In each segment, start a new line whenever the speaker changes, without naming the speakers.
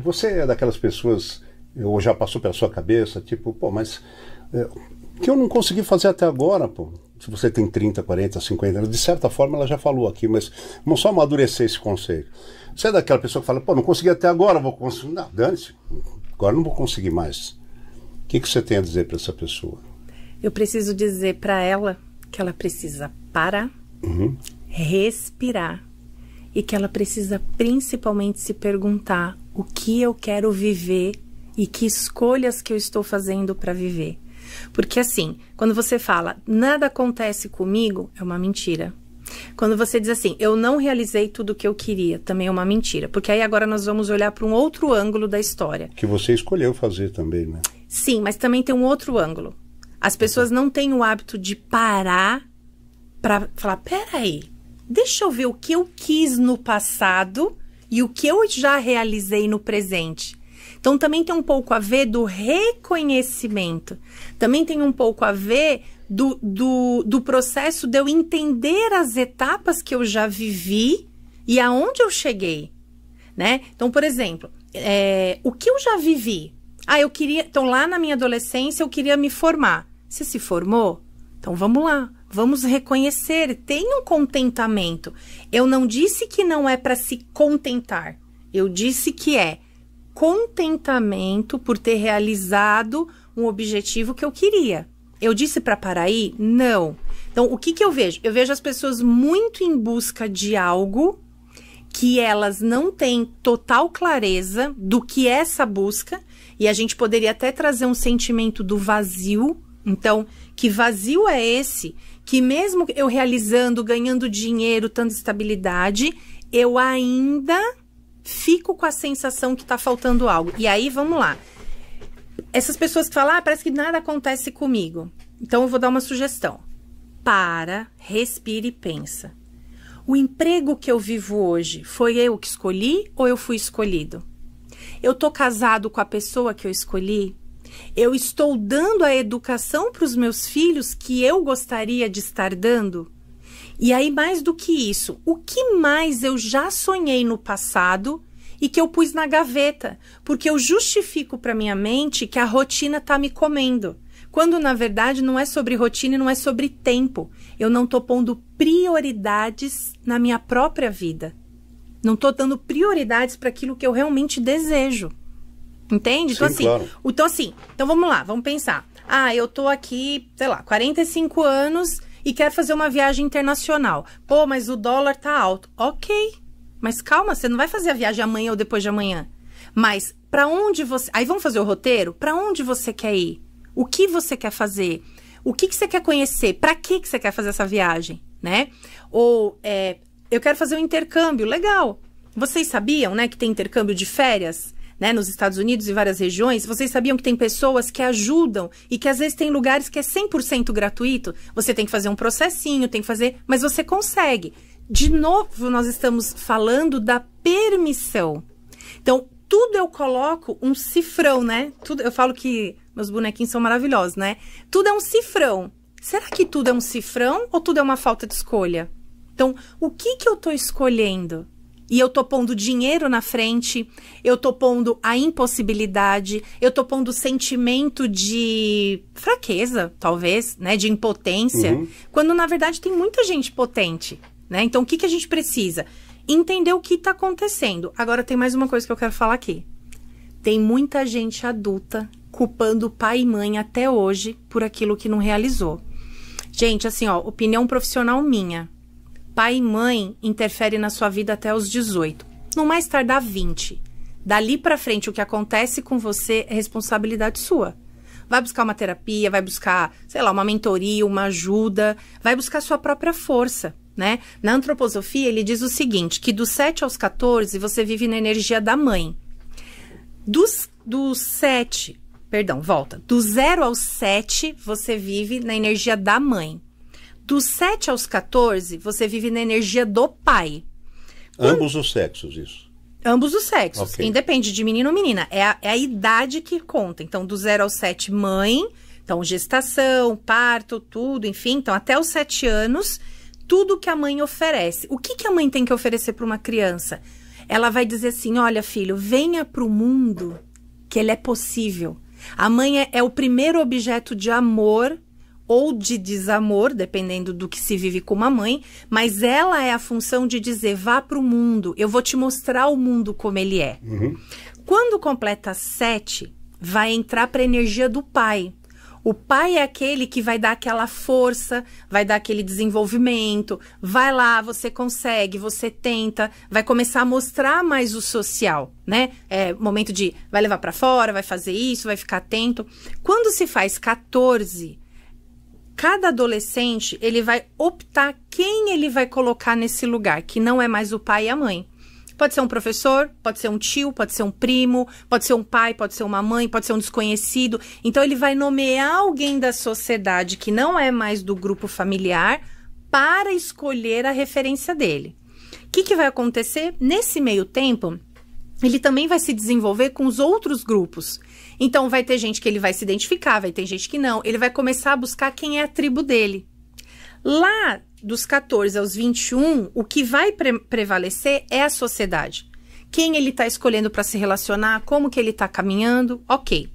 Você é daquelas pessoas, ou já passou pela sua cabeça, tipo, pô, mas que eu não consegui fazer até agora, pô. Se você tem 30, 40, 50 anos, de certa forma ela já falou aqui, mas vamos só amadurecer esse conceito. Você é daquela pessoa que fala, pô, não consegui até agora, vou conseguir. Não, dane-se, agora não vou conseguir mais. O que você tem a dizer para essa pessoa?
Eu preciso dizer para ela que ela precisa parar, respirar, e que ela precisa principalmente se perguntar o que eu quero viver e que escolhas que eu estou fazendo para viver. Porque assim, quando você fala, nada acontece comigo, é uma mentira. Quando você diz assim, eu não realizei tudo o que eu queria, também é uma mentira. Porque aí agora nós vamos olhar para um outro ângulo da história.
Que você escolheu fazer também, né?
Sim, mas também tem um outro ângulo. As pessoas não têm o hábito de parar para falar, peraí, deixa eu ver o que eu quis no passado e o que eu já realizei no presente. Então, também tem um pouco a ver do reconhecimento. Também tem um pouco a ver do processo de eu entender as etapas que eu já vivi e aonde eu cheguei, né? Então, por exemplo, o que eu já vivi? Eu queria... Então, lá na minha adolescência, eu queria me formar. Você se formou? Então, vamos lá. Vamos reconhecer. Tenha um contentamento. Eu não disse que não é para se contentar. Eu disse que é contentamento por ter realizado um objetivo que eu queria. Eu disse para parar aí? Não. Então, o que eu vejo? Eu vejo as pessoas muito em busca de algo que elas não têm total clareza do que é essa busca, e a gente poderia até trazer um sentimento do vazio. Então, que vazio é esse? Que mesmo eu realizando, ganhando dinheiro, tendo estabilidade, eu ainda fico com a sensação que está faltando algo. E aí, vamos lá. Essas pessoas que falam, parece que nada acontece comigo. Então, eu vou dar uma sugestão. Para, respire e pensa. O emprego que eu vivo hoje, foi eu que escolhi ou eu fui escolhido? Eu tô casado com a pessoa que eu escolhi? Eu estou dando a educação para os meus filhos que eu gostaria de estar dando? E aí, mais do que isso, o que mais eu já sonhei no passado e que eu pus na gaveta? Porque eu justifico para minha mente que a rotina tá me comendo. Quando, na verdade, não é sobre rotina e não é sobre tempo. Eu não tô pondo prioridades na minha própria vida. Não tô dando prioridades para aquilo que eu realmente desejo. Entende?
Sim,
então, assim, então vamos lá, vamos pensar. Eu tô aqui, sei lá, 45 anos e quero fazer uma viagem internacional. Pô, mas o dólar tá alto. Ok, mas calma, você não vai fazer a viagem amanhã ou depois de amanhã. Mas para onde você... Aí vamos fazer o roteiro? Para onde você quer ir? O que você quer fazer? O que você quer conhecer? Para que você quer fazer essa viagem, né? Ou, eu quero fazer um intercâmbio. Legal. Vocês sabiam, né, que tem intercâmbio de férias, né, nos Estados Unidos e várias regiões? Vocês sabiam que tem pessoas que ajudam e que às vezes tem lugares que é 100% gratuito? Você tem que fazer um processinho, tem que fazer... Mas você consegue. De novo, nós estamos falando da permissão. Então, tudo eu coloco um cifrão, né? Tudo, eu falo que meus bonequinhos são maravilhosos, né? Tudo é um cifrão. Será que tudo é um cifrão ou tudo é uma falta de escolha? Então, o que eu tô escolhendo? E eu tô pondo dinheiro na frente, eu tô pondo a impossibilidade, eu tô pondo o sentimento de fraqueza, talvez, né? De impotência, quando na verdade tem muita gente potente, né? Então, o que a gente precisa? Entender o que tá acontecendo. Agora, tem mais uma coisa que eu quero falar aqui. Tem muita gente adulta culpando pai e mãe até hoje por aquilo que não realizou. Gente, assim, ó, opinião profissional minha. Pai e mãe interferem na sua vida até os 18. No mais tardar 20. Dali pra frente, o que acontece com você é responsabilidade sua. Vai buscar uma terapia, vai buscar, sei lá, uma mentoria, uma ajuda. Vai buscar sua própria força, né? Na antroposofia, ele diz o seguinte, que dos 7 aos 14, você vive na energia da mãe. Do 0 aos 7, você vive na energia da mãe. Dos 7 aos 14, você vive na energia do pai.
Ambos os sexos, isso?
Ambos os sexos.
Okay.
Independe de menino ou menina. É a idade que conta. Então, do 0 aos 7, mãe. Então, gestação, parto, tudo, enfim. Então, até os 7 anos, tudo que a mãe oferece. O que a mãe tem que oferecer para uma criança? ela vai dizer assim, olha filho, venha pro mundo que ele é possível. A mãe é o primeiro objeto de amor ou de desamor, dependendo do que se vive com uma mãe, mas ela é a função de dizer, vá pro mundo, eu vou te mostrar o mundo como ele é. Quando completa 7, vai entrar para a energia do pai. O pai é aquele que vai dar aquela força, vai dar aquele desenvolvimento, vai lá, você consegue, você tenta, vai começar a mostrar mais o social, né? É momento de, vai levar para fora, vai fazer isso, vai ficar atento. Quando se faz 14, cada adolescente, ele vai optar quem ele vai colocar nesse lugar, que não é mais o pai e a mãe. Pode ser um professor, pode ser um tio, pode ser um primo, pode ser um pai, pode ser uma mãe, pode ser um desconhecido. Então, ele vai nomear alguém da sociedade que não é mais do grupo familiar para escolher a referência dele. O que vai acontecer? Nesse meio tempo, ele também vai se desenvolver com os outros grupos. Então, vai ter gente que ele vai se identificar, vai ter gente que não. Ele vai começar a buscar quem é a tribo dele. Lá, dos 14 aos 21, o que vai prevalecer é a sociedade. Quem ele está escolhendo para se relacionar, como que ele está caminhando, ok.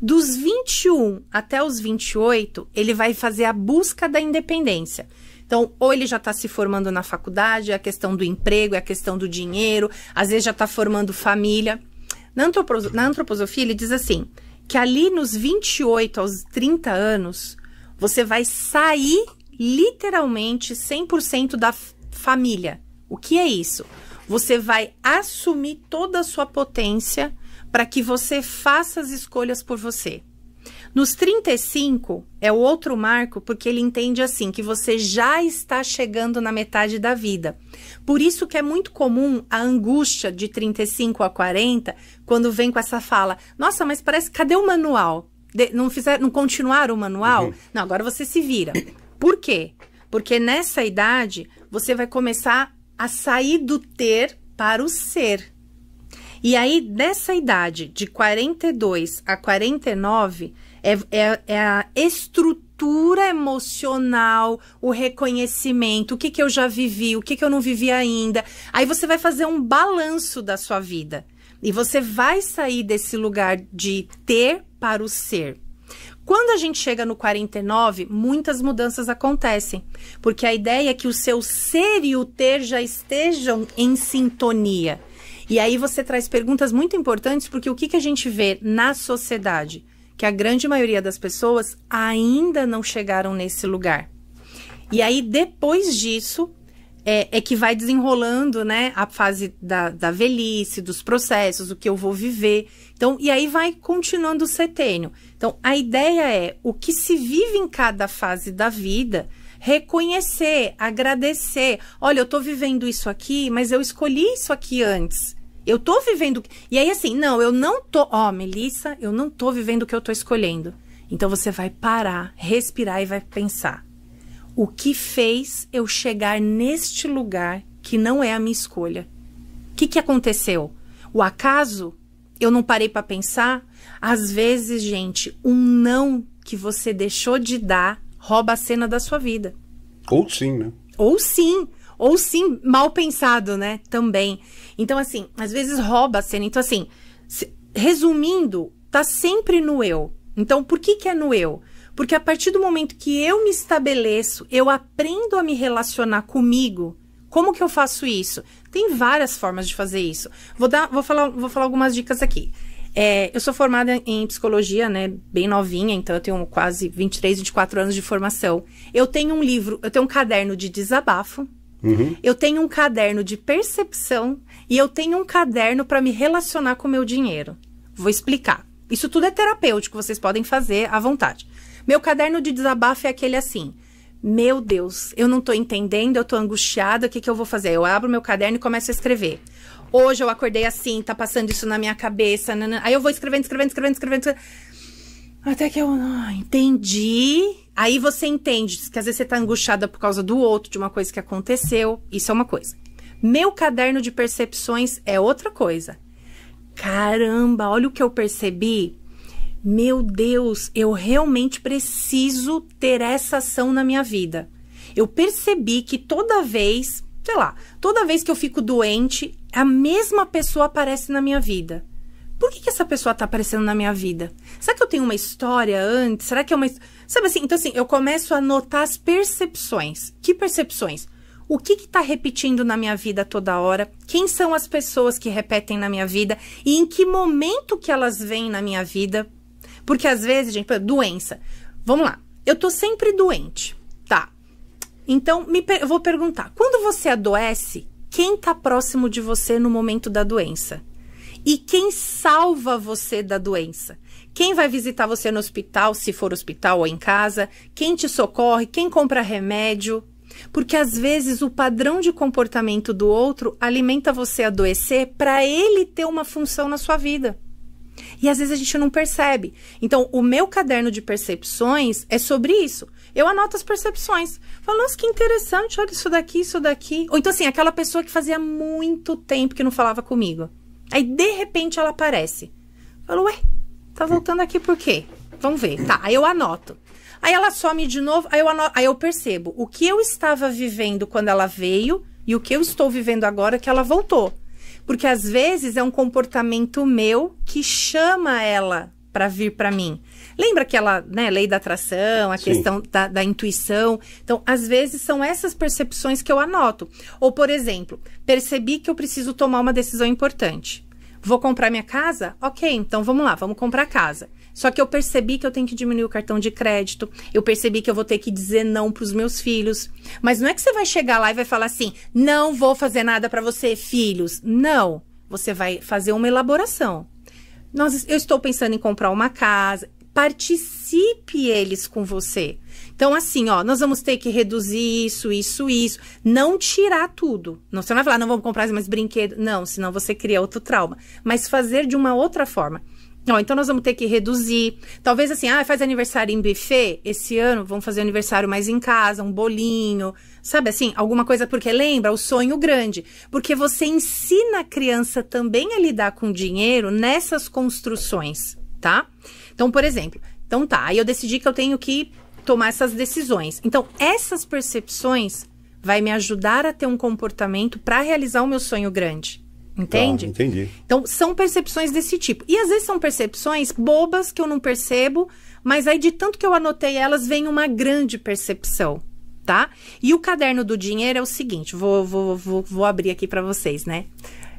Dos 21 até os 28, ele vai fazer a busca da independência. Então, ou ele já está se formando na faculdade, é a questão do emprego, é a questão do dinheiro, às vezes já está formando família. Na antroposofia, ele diz assim, que ali nos 28 aos 30 anos, você vai sair literalmente 100% da família. O que é isso? Você vai assumir toda a sua potência para que você faça as escolhas por você. Nos 35 é o outro marco, porque ele entende assim, que você já está chegando na metade da vida. Por isso que é muito comum a angústia de 35 a 40, quando vem com essa fala, nossa, mas parece, cadê o manual? Não continuaram o manual? Não, agora você se vira. Por quê? Porque nessa idade, você vai começar a sair do ter para o ser. E aí, nessa idade, de 42 a 49, é a estrutura emocional, o reconhecimento, o que eu já vivi, o que eu não vivi ainda. Aí você vai fazer um balanço da sua vida. E você vai sair desse lugar de ter para o ser. Quando a gente chega no 49, muitas mudanças acontecem, porque a ideia é que o seu ser e o ter já estejam em sintonia. E aí você traz perguntas muito importantes, porque o que a gente vê na sociedade? Que a grande maioria das pessoas ainda não chegaram nesse lugar. E aí, depois disso, é que vai desenrolando, né, a fase da velhice, dos processos, o que eu vou viver. Então, e aí vai continuando o setênio. Então, a ideia é o que se vive em cada fase da vida, reconhecer, agradecer. Olha, eu tô vivendo isso aqui, mas eu escolhi isso aqui antes. Eu tô vivendo... E aí, assim, não, eu não tô... Ó, Melissa, eu não tô vivendo o que eu tô escolhendo. Então, você vai parar, respirar e vai pensar. O que fez eu chegar neste lugar que não é a minha escolha? O que aconteceu? O acaso? Eu não parei para pensar? Às vezes, gente, um não que você deixou de dar rouba a cena da sua vida.
Ou sim, né?
Ou sim, mal pensado, né? Também. Então, assim, às vezes rouba a cena. Então, assim, resumindo, tá sempre no eu. Então, por que é no eu? Porque a partir do momento que eu me estabeleço, eu aprendo a me relacionar comigo. Como que eu faço isso? Tem várias formas de fazer isso. Vou falar algumas dicas aqui. Eu sou formada em psicologia, né? Bem novinha, então eu tenho quase 23, 24 anos de formação. Eu tenho um livro, eu tenho um caderno de desabafo. Eu tenho um caderno de percepção e eu tenho um caderno para me relacionar com o meu dinheiro. Vou explicar. Isso tudo é terapêutico, vocês podem fazer à vontade. Meu caderno de desabafo é aquele assim, meu Deus, eu não tô entendendo, eu tô angustiada, o que eu vou fazer? Eu abro meu caderno e começo a escrever. Hoje eu acordei assim, tá passando isso na minha cabeça, aí eu vou escrevendo, até que eu entendi. Aí você entende que às vezes você tá angustiada por causa do outro, de uma coisa que aconteceu, isso é uma coisa. Meu caderno de percepções é outra coisa. Caramba, olha o que eu percebi. Meu Deus, eu realmente preciso ter essa ação na minha vida. Eu percebi que toda vez que eu fico doente, a mesma pessoa aparece na minha vida. Por que essa pessoa está aparecendo na minha vida? Será que eu tenho uma história antes? Será que é uma... Sabe assim? Então, assim, eu começo a notar as percepções. Que percepções? O que está repetindo na minha vida toda hora? Quem são as pessoas que repetem na minha vida? E em que momento que elas vêm na minha vida? Porque às vezes, gente, doença. Vamos lá. Eu tô sempre doente. Tá. Então, eu vou perguntar. Quando você adoece, quem está próximo de você no momento da doença? E quem salva você da doença? Quem vai visitar você no hospital, se for hospital ou em casa? Quem te socorre? Quem compra remédio? Porque às vezes o padrão de comportamento do outro alimenta você a adoecer para ele ter uma função na sua vida. E às vezes a gente não percebe. Então, o meu caderno de percepções é sobre isso. Eu anoto as percepções. Falo, nossa, que interessante, olha isso daqui, isso daqui. Ou então, assim, aquela pessoa que fazia muito tempo que não falava comigo. Aí, de repente, ela aparece. Falo, ué, tá voltando aqui por quê? Vamos ver. Tá, aí eu anoto. Aí ela some de novo, aí eu percebo o que eu estava vivendo quando ela veio e o que eu estou vivendo agora que ela voltou. Porque às vezes é um comportamento meu que chama ela para vir para mim. Lembra aquela, né, lei da atração, a questão da intuição? Então, às vezes são essas percepções que eu anoto. Ou, por exemplo, percebi que eu preciso tomar uma decisão importante. Vou comprar minha casa? Ok, então vamos lá, vamos comprar casa. Só que eu percebi que eu tenho que diminuir o cartão de crédito. Eu percebi que eu vou ter que dizer não para os meus filhos. Mas não é que você vai chegar lá e vai falar assim, não vou fazer nada para você, filhos. Não, você vai fazer uma elaboração. Eu estou pensando em comprar uma casa. Participe eles com você. Então, assim, ó, nós vamos ter que reduzir isso. Não tirar tudo. Não, você não vai falar, não vamos comprar mais brinquedo. Não, senão você cria outro trauma. Mas fazer de uma outra forma. Ó, então, nós vamos ter que reduzir. Talvez assim, faz aniversário em buffet. Esse ano, vamos fazer aniversário mais em casa, um bolinho. Sabe assim, alguma coisa, porque lembra o sonho grande. Porque você ensina a criança também a lidar com dinheiro nessas construções, tá? Então, por exemplo, aí eu decidi que eu tenho que tomar essas decisões. Então, essas percepções vai me ajudar a ter um comportamento para realizar o meu sonho grande. Entende?
Entendi.
Então, são percepções desse tipo. E às vezes são percepções bobas que eu não percebo, mas aí de tanto que eu anotei elas, vem uma grande percepção, tá? E o caderno do dinheiro é o seguinte, vou abrir aqui para vocês, né?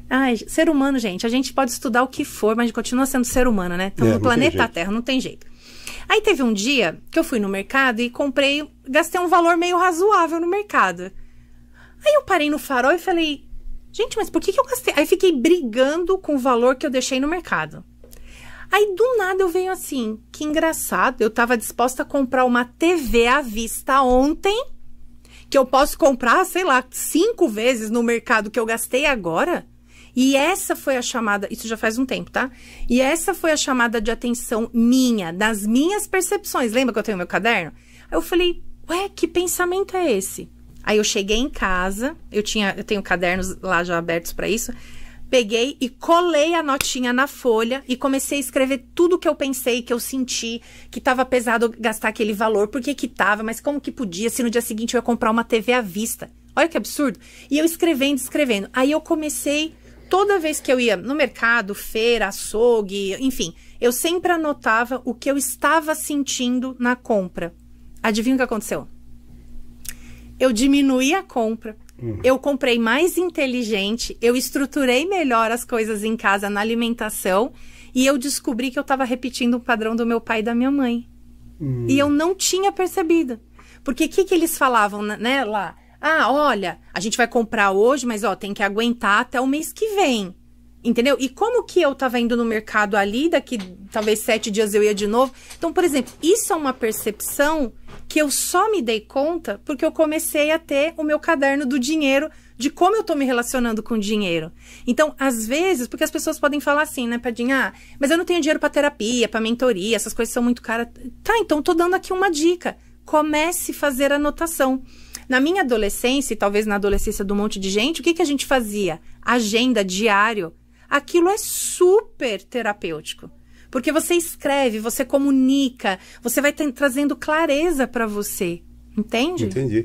Ai, ser humano, gente, a gente pode estudar o que for, mas continua sendo ser humano, né? Estamos no planeta Terra, não tem jeito. Aí teve um dia que eu fui no mercado e gastei um valor meio razoável no mercado. Aí eu parei no farol e falei, gente, mas por que eu gastei? Aí fiquei brigando com o valor que eu deixei no mercado. Aí do nada eu venho assim, que engraçado, eu tava disposta a comprar uma TV à vista ontem, que eu posso comprar, sei lá, 5 vezes no mercado que eu gastei agora. E essa foi a chamada, isso já faz um tempo, tá? E essa foi a chamada de atenção minha, das minhas percepções. Lembra que eu tenho meu caderno? Aí eu falei, ué, que pensamento é esse? Aí eu cheguei em casa, eu tenho cadernos lá já abertos para isso, peguei e colei a notinha na folha e comecei a escrever tudo que eu pensei, que eu senti, que tava pesado gastar aquele valor, por que que tava, mas como que podia, se no dia seguinte eu ia comprar uma TV à vista. Olha que absurdo. E eu escrevendo. Aí eu comecei... Toda vez que eu ia no mercado, feira, açougue, enfim, eu sempre anotava o que eu estava sentindo na compra. Adivinha o que aconteceu? Eu diminuí a compra, eu comprei mais inteligente, eu estruturei melhor as coisas em casa, na alimentação, e eu descobri que eu estava repetindo o padrão do meu pai e da minha mãe. E eu não tinha percebido. Porque o que eles falavam, né, lá? Olha, a gente vai comprar hoje, mas ó, tem que aguentar até o mês que vem. Entendeu? E como que eu tava indo no mercado ali, daqui talvez 7 dias eu ia de novo. Então, por exemplo, isso é uma percepção que eu só me dei conta porque eu comecei a ter o meu caderno do dinheiro, de como eu tô me relacionando com o dinheiro. Então, às vezes, porque as pessoas podem falar assim, né, Padinha? Mas eu não tenho dinheiro pra terapia, pra mentoria, essas coisas são muito caras. Tá, então tô dando aqui uma dica. Comece a fazer anotação. Na minha adolescência, e talvez na adolescência de um monte de gente, o que a gente fazia? Agenda, diário. Aquilo é super terapêutico. Porque você escreve, você comunica, você vai trazendo clareza para você. Entende?
Entendi.